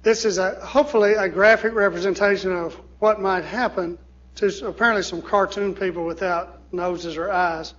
This is hopefully a graphic representation of what might happen to apparently some cartoon people without noses or eyes.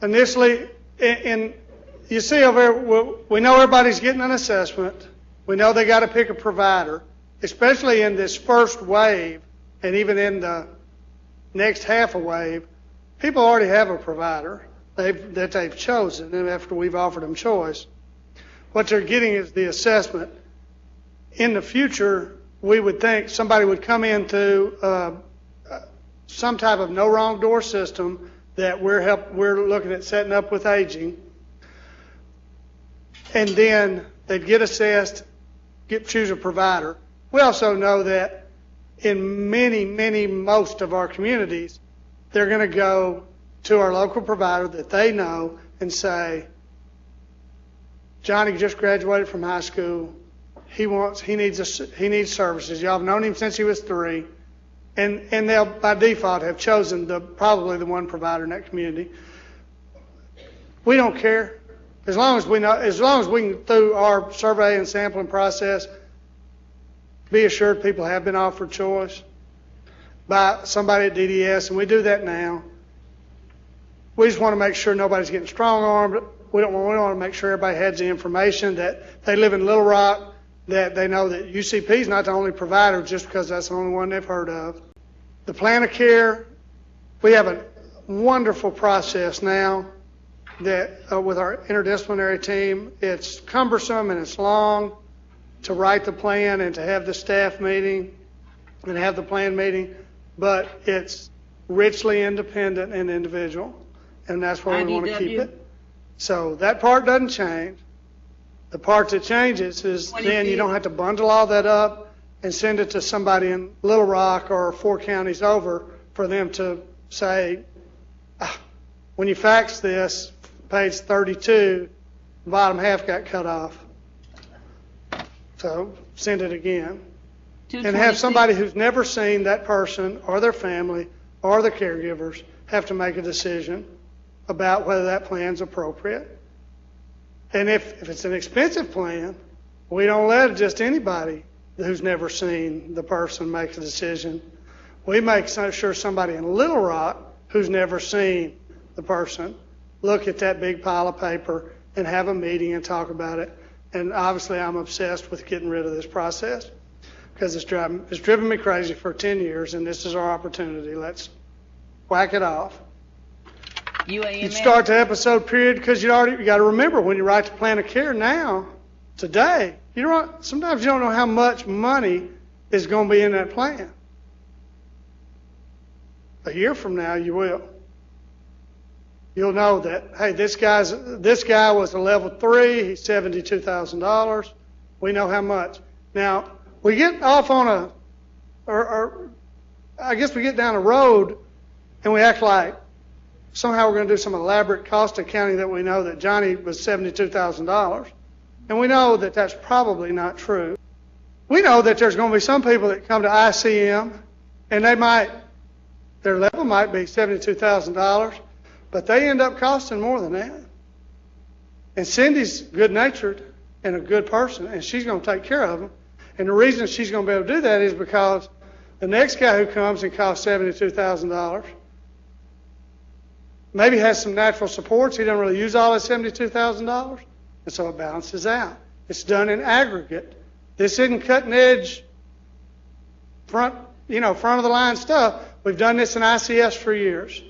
Initially, you see over here, we know everybody's getting an assessment. We know they got to pick a provider, especially in this first wave, and even in the next half a wave. People already have a provider that they've chosen, and after we've offered them choice. What they're getting is the assessment. In the future, we would think somebody would come into some type of no wrong door system that we're looking at setting up with aging, and then they'd get assessed, choose a provider. We also know that in most of our communities, they're going to go to our local provider that they know and say, Johnny just graduated from high school. He needs services. Y'all have known him since he was 3. And they'll, by default, have chosen probably the one provider in that community. We don't care. As long as we can, through our survey and sampling process, be assured people have been offered choice by somebody at DDS, and we do that now. We just want to make sure nobody's getting strong-armed. We want to make sure everybody has the information that they live in Little Rock, that they know that UCP is not the only provider just because that's the only one they've heard of. The plan of care, we have a wonderful process now that with our interdisciplinary team. It's cumbersome and it's long to write the plan and to have the staff meeting and have the plan meeting, but it's richly independent and individual, and that's where we want to keep it. So that part doesn't change. The part that changes is then you don't have to bundle all that up and send it to somebody in Little Rock or 4 counties over for them to say, when you fax this, page 32, the bottom half got cut off. So send it again. And have somebody who's never seen that person or their family or the caregivers have to make a decision about whether that plan's appropriate. And if it's an expensive plan, we don't let just anybody who's never seen the person make a decision. We make sure somebody in Little Rock who's never seen the person look at that big pile of paper and have a meeting and talk about it. And obviously I'm obsessed with getting rid of this process because it's driven me crazy for 10 years, and this is our opportunity. Let's whack it off. You start the episode period because you got to remember when you write the plan of care now, today, sometimes you don't know how much money is going to be in that plan. A year from now, you will. You'll know that, hey, this guy was a level 3, he's $72,000. We know how much. Now, we get off on I guess we get down a road and we act like somehow we're going to do some elaborate cost accounting that we know that Johnny was $72,000. And we know that that's probably not true. We know that there's going to be some people that come to ICM and their level might be $72,000, but they end up costing more than that. And Cindy's good-natured and a good person, and she's going to take care of them. And the reason she's going to be able to do that is because the next guy who comes and costs $72,000 maybe has some natural supports. He doesn't really use all his $72,000, and so it balances out. It's done in aggregate. This isn't cutting edge, front of the line stuff. We've done this in ICS for years.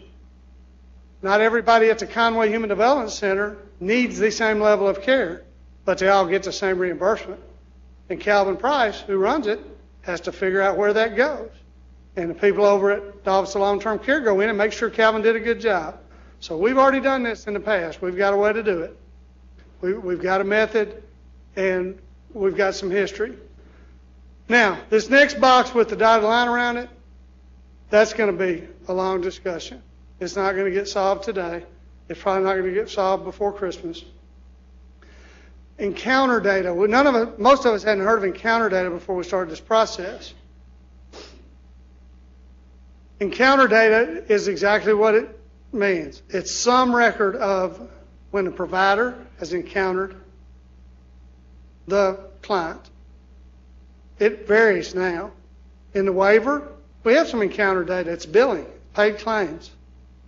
Not everybody at the Conway Human Development Center needs the same level of care, but they all get the same reimbursement. And Calvin Price, who runs it, has to figure out where that goes. And the people over at the Office of Long-Term Care go in and make sure Calvin did a good job. So we've already done this in the past. We've got a way to do it. We've got a method, and we've got some history. Now, this next box with the dotted line around it, that's going to be a long discussion. It's not going to get solved today. It's probably not going to get solved before Christmas. Encounter data. Most of us hadn't heard of encounter data before we started this process. Encounter data is exactly what it means. It's some record of when a provider has encountered the client. It varies now. In the waiver, we have some encounter data. It's billing, paid claims,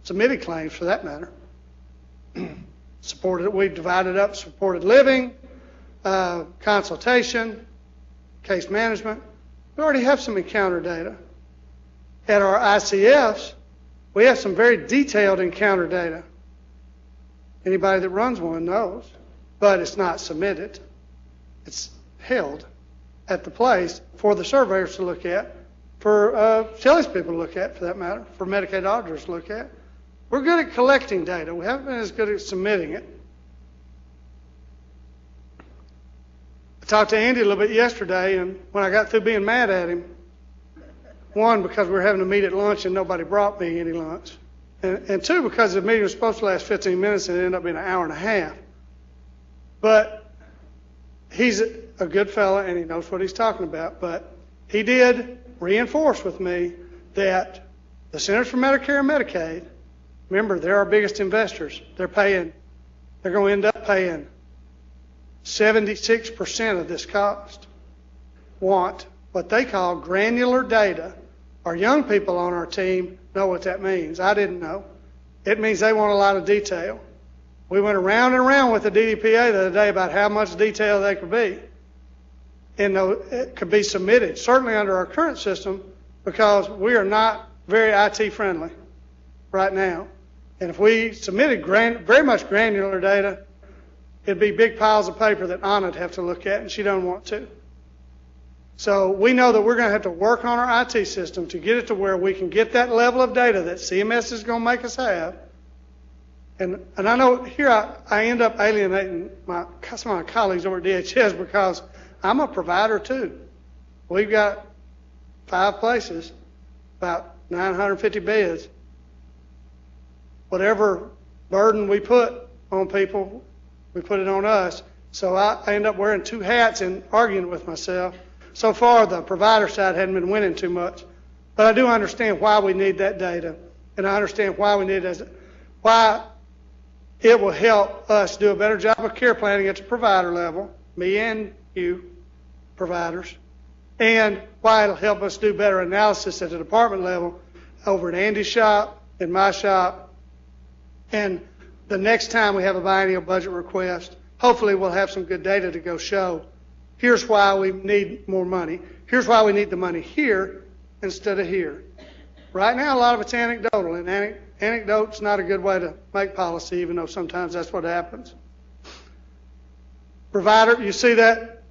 submitted claims for that matter. We've divided up supported living, consultation, case management. We already have some encounter data. At our ICFs, we have some very detailed encounter data. Anybody that runs one knows, but it's not submitted. It's held at the place for the surveyors to look at, for Shelley's people to look at, for that matter, for Medicaid auditors to look at. We're good at collecting data. We haven't been as good at submitting it. I talked to Andy a little bit yesterday, and when I got through being mad at him, one, because we were having a meet at lunch and nobody brought me any lunch, and two, because the meeting was supposed to last 15 minutes and it ended up being an hour and a half. But he's a good fella and he knows what he's talking about. But he did reinforce with me that the Centers for Medicare and Medicaid, remember, they're our biggest investors. They're going to end up paying 76% of this cost. Want what they call granular data. Our young people on our team know what that means. I didn't know. It means they want a lot of detail. We went around and around with the DDPA the other day about how much detail they could be. And it could be submitted, certainly under our current system, because we are not very IT friendly right now. And if we submitted very much granular data, it'd be big piles of paper that Anna'd have to look at, and she doesn't want to. So we know that we're going to have to work on our IT system to get it to where we can get that level of data that CMS is going to make us have. And I know here I end up alienating some of my colleagues over at DHS because I'm a provider too. We've got 5 places, about 950 beds. Whatever burden we put on people, we put it on us. So I end up wearing 2 hats and arguing with myself. So far, the provider side hadn't been winning too much. But I do understand why we need that data. And I understand why we need it, why it will help us do a better job of care planning at the provider level, me and you, providers, and why it'll help us do better analysis at the department level over at Andy's shop, in my shop, and the next time we have a biennial budget request, hopefully we'll have some good data to go show. Here's why we need more money. Here's why we need the money here instead of here. Right now, a lot of it's anecdotal, and anecdote's not a good way to make policy, even though sometimes that's what happens. Provider, you see that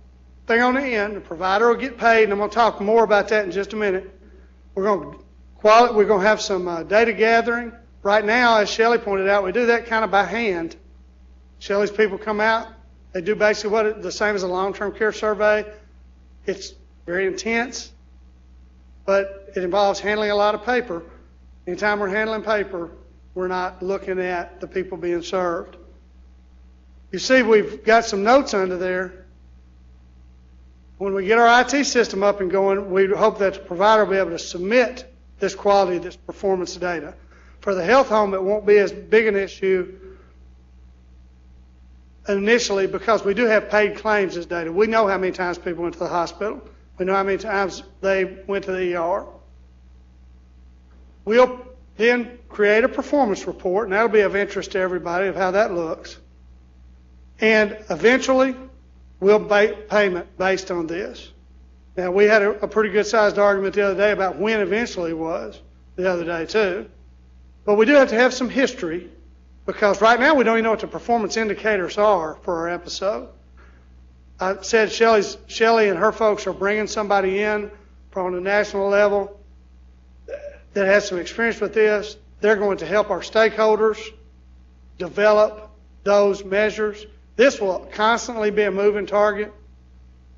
thing on the end, the provider will get paid, and I'm going to talk more about that in just a minute. We're going to have some data gathering. Right now, as Shelley pointed out, we do that kind of by hand. Shelley's people come out. They do basically the same as a long-term care survey. It's very intense, but it involves handling a lot of paper. Anytime we're handling paper, we're not looking at the people being served. You see, we've got some notes under there. When we get our IT system up and going, we hope that the provider will be able to submit this quality, this performance data. For the health home, it won't be as big an issue initially because we do have paid claims as data. We know how many times people went to the hospital. We know how many times they went to the ER. We'll then create a performance report, and that'll be of interest to everybody of how that looks. And eventually, we'll make payment based on this. Now, we had a pretty good-sized argument the other day about when eventually was the other day, too. But we do have to have some history because right now we don't even know what the performance indicators are for our episode. I said Shelley and her folks are bringing somebody in from the national level that has some experience with this. They're going to help our stakeholders develop those measures. This will constantly be a moving target.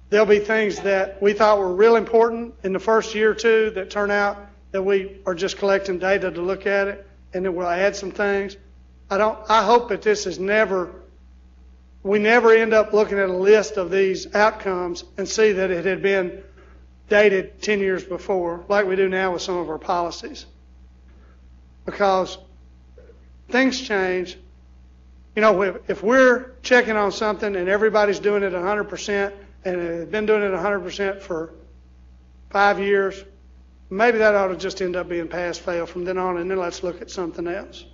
There'll be things that we thought were real important in the first year or two that turn out that we are just collecting data to look at it, and then we'll add some things. I hope that we never end up looking at a list of these outcomes and see that it had been dated 10 years before, like we do now with some of our policies. Because things change, You know, if we're checking on something and everybody's doing it 100% and they've been doing it 100% for 5 years, maybe that ought to just end up being pass-fail from then on, and then let's look at something else.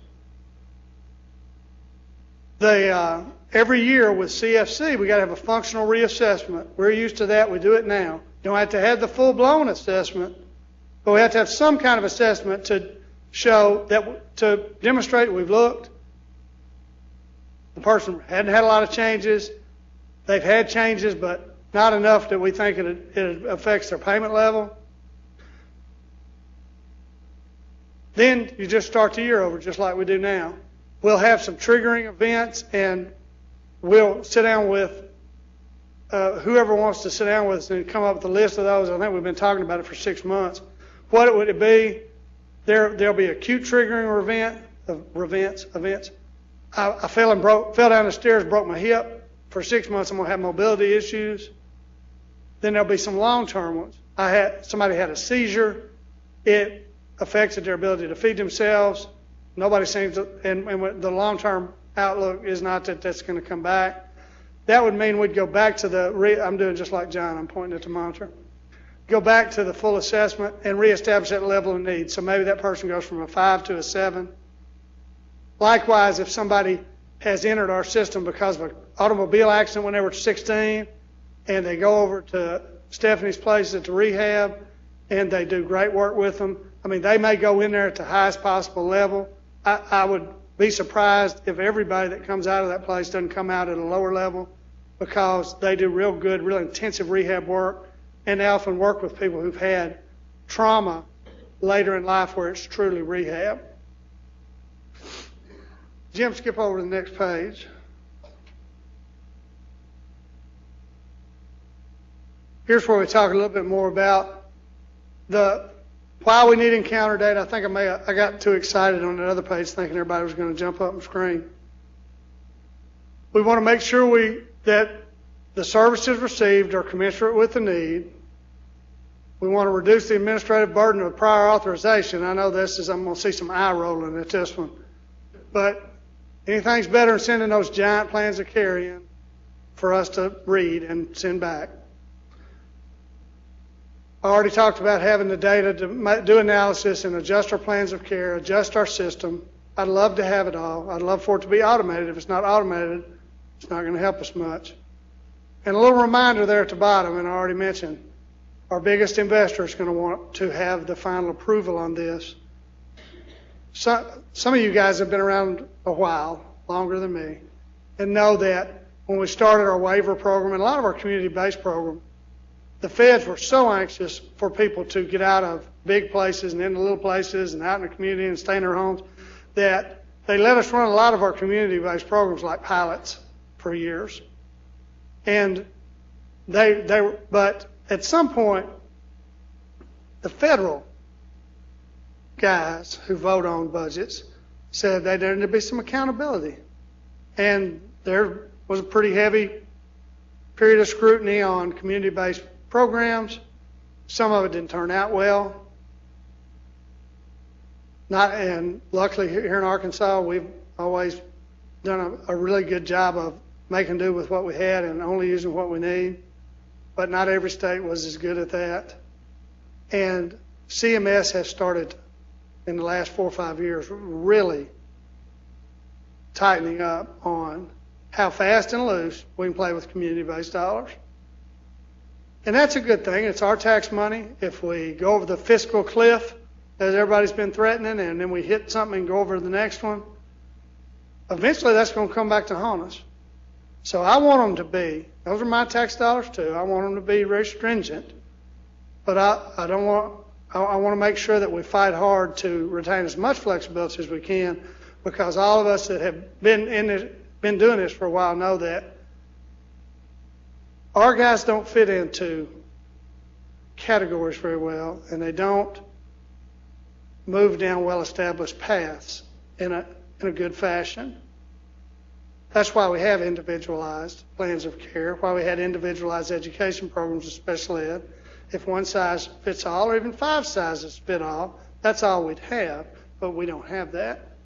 Every year with CFC, we got to have a functional reassessment. We're used to that. We do it now. You don't have to have the full-blown assessment, but we have to have some kind of assessment to show that, to demonstrate we've looked. The person hadn't had a lot of changes. They've had changes, but not enough that we think it affects their payment level. Then you just start the year over just like we do now. We'll have some triggering events, and we'll sit down with whoever wants to sit down with us and come up with a list of those. I think we've been talking about it for 6 months. What would it be? There'll be acute triggering events. I fell down the stairs, broke my hip. For 6 months, I'm going to have mobility issues. Then there'll be some long-term ones. Somebody had a seizure. It affected their ability to feed themselves. Nobody seems to, and the long-term outlook is not that that's going to come back. That would mean we'd go back to I'm doing just like John, I'm pointing at the monitor. Go back to the full assessment and reestablish that level of need. So maybe that person goes from a 5 to a 7. Likewise, if somebody has entered our system because of an automobile accident when they were 16, and they go over to Stephanie's place at the rehab, and they do great work with them, I mean, they may go in there at the highest possible level. I would be surprised if everybody that comes out of that place doesn't come out at a lower level, because they do real good, real intensive rehab work, and they often work with people who've had trauma later in life where it's truly rehab. Jim, skip over to the next page. Here's where we talk a little bit more about why we need encounter data. I think I got too excited on that other page thinking everybody was going to jump up and scream. We want to make sure that the services received are commensurate with the need. We want to reduce the administrative burden of prior authorization. I know I'm going to see some eye rolling at this one. But anything's better than sending those giant plans of care in for us to read and send back. I already talked about having the data to do analysis and adjust our plans of care, adjust our system. I'd love to have it all. I'd love for it to be automated. If it's not automated, it's not going to help us much. And a little reminder there at the bottom, and I already mentioned, our biggest investor is going to want to have the final approval on this. Some of you guys have been around a while, longer than me, and know that when we started our waiver program and a lot of our community-based program, the feds were so anxious for people to get out of big places and into little places and out in the community and stay in their homes that they let us run a lot of our community-based programs like pilots for years. And but at some point, the federal guys who vote on budgets said there needed to be some accountability. And there was a pretty heavy period of scrutiny on community-based programs. Some of it didn't turn out well. And luckily here in Arkansas, we've always done a really good job of making do with what we had and only using what we need. But not every state was as good at that. And CMS has started in the last 4 or 5 years really tightening up on how fast and loose we can play with community-based dollars. And that's a good thing. It's our tax money. If we go over the fiscal cliff, as everybody's been threatening, and then we hit something and go over to the next one, eventually that's going to come back to haunt us. So I want them to be, those are my tax dollars too, I want them to be very stringent. But I want to make sure that we fight hard to retain as much flexibility as we can, because all of us that have been doing this for a while know that our guys don't fit into categories very well, and they don't move down well-established paths in a good fashion. That's why we have individualized plans of care, why we had individualized education programs of special ed. If one size fits all, or even 5 sizes fit all, that's all we'd have, but we don't have that.